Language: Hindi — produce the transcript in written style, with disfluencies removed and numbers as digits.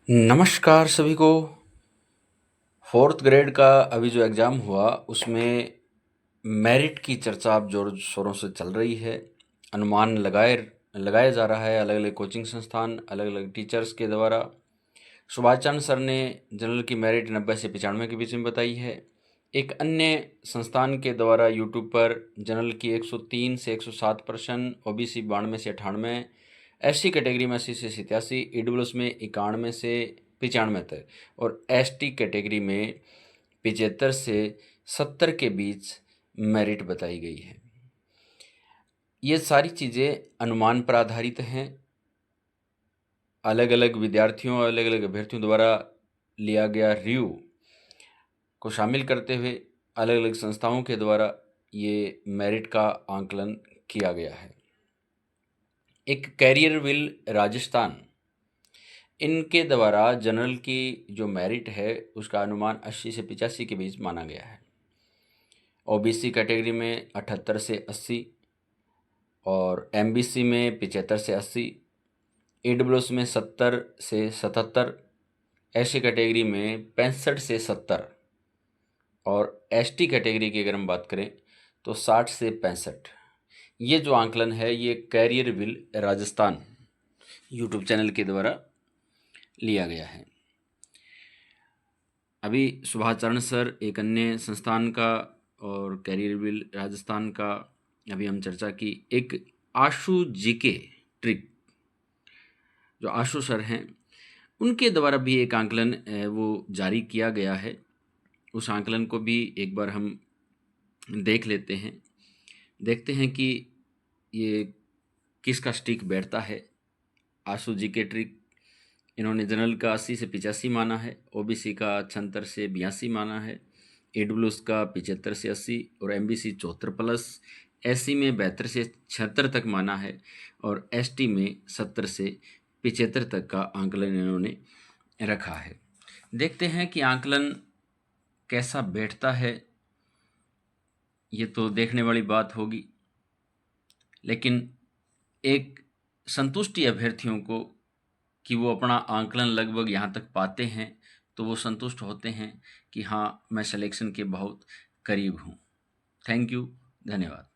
नमस्कार सभी को। फोर्थ ग्रेड का अभी जो एग्ज़ाम हुआ उसमें मेरिट की चर्चा अब जोर शोरों से चल रही है। अनुमान लगाया जा रहा है, अलग अलग कोचिंग संस्थान, अलग अलग टीचर्स के द्वारा। सुभाष चंद्र सर ने जनरल की मेरिट 90 से 95 के बीच में बताई है। एक अन्य संस्थान के द्वारा यूट्यूब पर जनरल की 103 से 107 प्रश्न, ओबीसी 92 से 98, एससी कैटेगरी में 80 से 87, ईडब्ल्यूएस में 91 से 95 तक और एसटी कैटेगरी में 75 से 70 के बीच मेरिट बताई गई है। ये सारी चीज़ें अनुमान पर आधारित हैं। अलग अलग विद्यार्थियों और अलग अलग अभ्यर्थियों द्वारा लिया गया रिव्यू को शामिल करते हुए अलग अलग संस्थाओं के द्वारा ये मेरिट का आंकलन किया गया है। एक कैरियर विल राजस्थान, इनके द्वारा जनरल की जो मेरिट है उसका अनुमान 80 से 85 के बीच माना गया है। ओबीसी कैटेगरी में 78 से 80 और एमबीसी में 75 से 80, ईडब्ल्यूएस में 70 से 77, एससी कैटेगरी में 65 से 70 और एसटी कैटेगरी की अगर हम बात करें तो 60 से 65। ये जो आंकलन है ये career will Rajasthan YouTube channel के द्वारा लिया गया है। अभी सुभाष चरण सर एक अन्य संस्थान का और कैरियर विल राजस्थान का अभी हम चर्चा की। एक आशु जीके ट्रिक, जो आशु सर हैं उनके द्वारा भी एक आंकलन वो जारी किया गया है। उस आंकलन को भी एक बार हम देख लेते हैं, देखते हैं कि ये किसका स्टिक बैठता है। आशु जी के ट्रिक, इन्होंने जनरल का 80 से 85 माना है, ओबीसी का 76 से 82 माना है, ईडब्ल्यूएस का 75 से 80 और एमबीसी 74 प्लस, एससी में 72 से 76 तक माना है और एसटी में 70 से 75 तक का आंकलन इन्होंने रखा है। देखते हैं कि आंकलन कैसा बैठता है, ये तो देखने वाली बात होगी, लेकिन एक संतुष्टि अभ्यर्थियों को कि वो अपना आंकलन लगभग यहाँ तक पाते हैं तो वो संतुष्ट होते हैं कि हाँ मैं सिलेक्शन के बहुत करीब हूँ। थैंक यू, धन्यवाद।